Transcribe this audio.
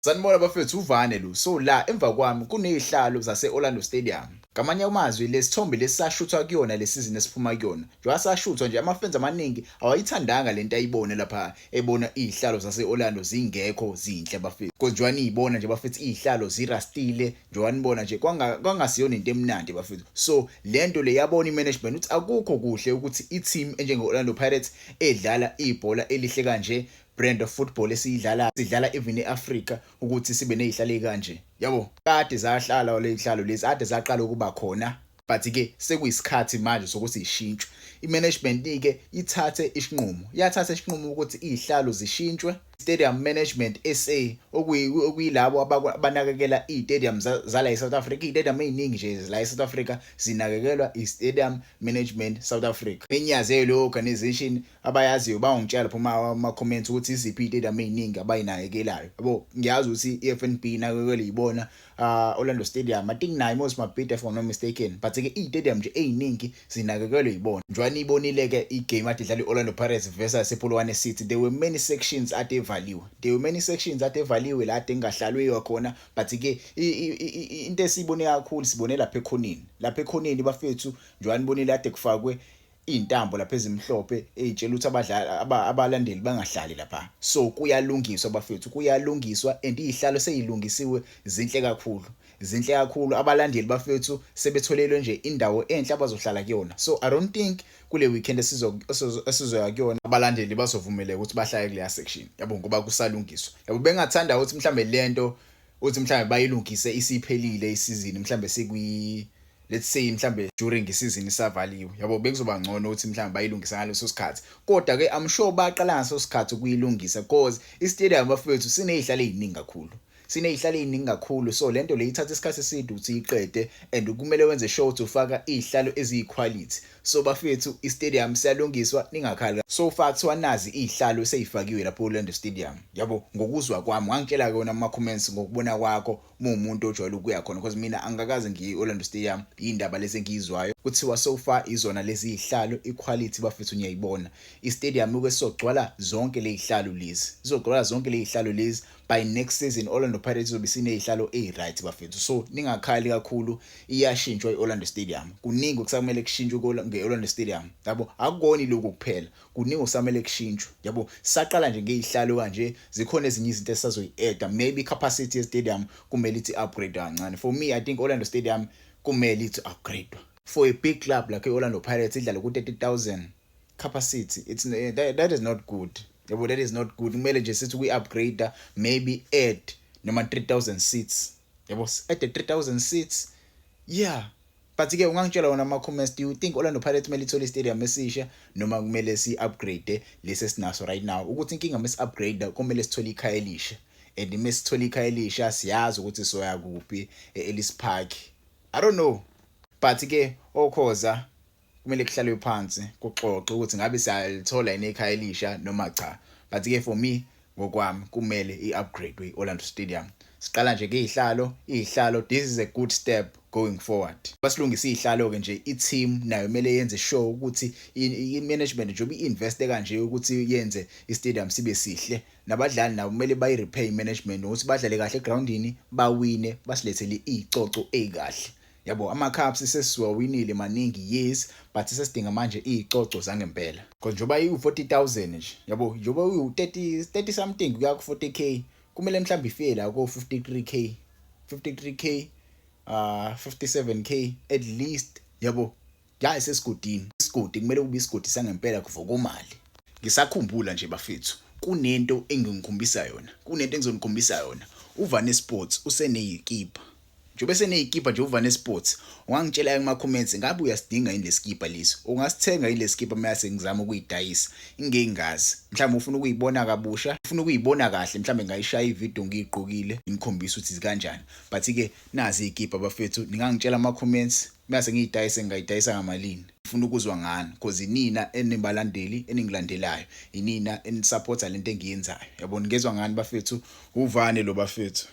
Sanibona bafethu uvane lo. So la emva kwami kunezihlalo zase-Orlando Stadium. Ngamanye amazwi lesithombe lesashuthwa kuyona lesizini esiphuma kuyona. Njengoba sashuthwa nje amafans amaningi awayithandanga lento ayibone lapha ebona izihlalo zase-Orlando zingekho zinhle bafethu. Because njengoba niyibona nje bafethu izihlalo zirastile, njengoba nibona nje kwangasiyona into emnandi bafethu. So lento le yabona imanagement ukuthi akukho kuhle ukuthi i-team enjenge-Orlando Pirates edlala ibhola elihle kanje, brand of football sidlala even eAfrica ukuthi sibe nezihlalo kanje. Yabo, kade zahlala lezihlalo lezi ade zaqala ukuba khona, but ke sekuyisikhathi manje sokuthi ishintshwe. I-management ke ithathe isinqumo. Yathatha isinqumo ukuthi izihlalo zishintshwe. Stadium Management SA okuyilabo abanakekela i-stadium zala eSouth Africa. I-stadium eziningi nje la eSouth Africa zinakekelwa i-Stadium Management South Africa. Benyaze lo organization abayaziyo bawungitshela phuma ama-comments ukuthi iziphi i-stadium eziningi abayinakekelayo. Yabo, ngiyazi ukuthi i-FNB inakekela ibona Orlando Stadium. I think nayo most mabhida if I'm not mistaken. But ke i-stadium nje eziningi zinakekelwa ibona. Njengoba nibonile ke i-game ade idlala i-Orlando Pirates versus Polokwane City. There were many sections ade valiwe. There were many sections ade valiwe la ade ngahlalwe khona, but ke into esibone kakhulu sibone lapha ekhoneni. Lapha ekhoneni bafethu njengoba nibonile ade kufakwe intambo lapha ezimhlophe ezitshela ukuthi abalandeli bangahlali lapha. So kuyalungiswa bafethu, kuyalungiswa and izihlalo seyilungisiwe zinhle kakhulu. Zinhle kakhulu, abalandeli bafethu sebetholelwe nje indawo enhle abazohlala kuyona. So I don't think kule weekend esizoya kuyona abalandeli bazovumeleka ukuthi bahlale kule section. Yabo, ngoba kusalungiswa. Yabo, bengathanda ukuthi mhlambe lento uthi mhlambe bayilungise isiphelile isizini mhlambe let's say mhlambe during isizini isavaliwe. Yabo, bekuzoba ngcono ukuthi mhlambe bayilungisa ngaleso sikhathi. Kodwa ke I'm sure baqala ngaso sikhathi ukuyilungisa because i-stadium bafethu sinezihlalo eziningi kakhulu. Sinezihlalo eziningi kakhulu, so lento le ithatha isikhathi eside ukuthi iqede and kumele wenze show ukuthi ufaka izihlalo eziyiquality. So bafethu i-stadium siyalungiswa, ningakhali. So far kuthiwa nazi izihlalo sezifakiwe lapho Orlando Stadium. Yabo, ngokuzwa kwami ngangitshela kona ama-comments ngokubona kwakho umuntu ojwayele ukuya khona because mina angakaze ngiye Orlando Stadium. Indaba lezi ngizwayo kuthiwa so far izona lezi zihlalo iquality bafethu ngiyayibona. I-stadium uke sizogcwala zonke lezi zihlalo lezi. Sizogcwala zonke lezi zihlalo lezi. By next season Orlando Pirates izobe sinezihlalo right bafethu. So ningakhali kakhulu, iyashintshwa i-Orlando Stadium. Kuningi okusamele kushintshwe nge-Orlando Stadium. Yabo, akukoni lokho kuphela. Kuningi okusamele kushintshwe. Yabo, saqala nje ngezihlalo kanje, zikhona ezinye izinto esizoyi-add. Maybe capacity ye-stadium kumele ithi upgrade kancane. For me I think Orlando Stadium kumele ithi upgrade. For a big club like Orlando Pirates idlala ku 30,000 capacity, that is not good. Yabo, that is not good. Kumele nje sithi we-upgrade, maybe add noma 3,000 seats. Yabo, add 3,000 seats. Yeah. But ke ungangitshela wona ama-comments, do you think Orlando Pirates kumele ithole i-stadium esisha noma kumele si-upgrade lesi esinaso right now? Ukuthi inkinga mesi-upgrade kumele sithole ikhaya elisha. And mesithole ikhaya elisha siyazi ukuthi soya kuphi, e-Ellis Park. I don't know. But ke okhoza kumele kuhlalwe phansi kuxoxe ukuthi ngabe siyalithola yini ekhaya elisha noma cha. But ke for me ngokwami kumele i-upgrade we-Orlando Stadium. Siqala nje izihlalo, this is a good step going forward. Basilungisa izihlalo ke nje, i-team nayo kumele yenze show ukuthi i-management nje i-investe kanje ukuthi yenze i-stadium sibe sihle. Nabadlali nabo kumele bayi-repay i-management ukuthi badlale kahle egroundini, bawine, basilethele izicoco ezikahle. Yabo, ama-cups sesiwawinile maningi, yes, but sesidinga manje izicoco zangempela. Because njoba yi-40,000 nje, yabo, njoba uyi-30 something kuya ku-40k, kumele mhlawumbe ifike la ko-53k, 57k at least. Yabo, ya sesigudini. Isigodi kumele kube isigodi sangempela kuvuka imali. Ngisakhumbula nje bafethu, kunento engizokhombisa yona. uVane Sports useneyikipa. Njobe seneyikipa nje uVane Sports, ungangitshela kuma-comments ngabe uyasidinga yini lesikipa lesi? Ungasithenga yini lesikipa mase ngizama ukuyidayisa. Ingengazi. Mhlawumbe ufuna ukuyibona kabusha, ufuna ukuyibona kahle, mhlawumbe ngayishaya ivideo ngiyigqokile, ngikhombisa ukuthi kanjani. But ke nazi ikipa bafethu, ningangitshela ama-comments mase ngiyidayisa ngayidayisa ngamalini. Ufuna ukuzwa ngani because inina enibalandeli eningilandelayo, inina enisupporta lento engiyenzayo. Yabo, ngezwe ngani bafethu? uVane lo bafethu.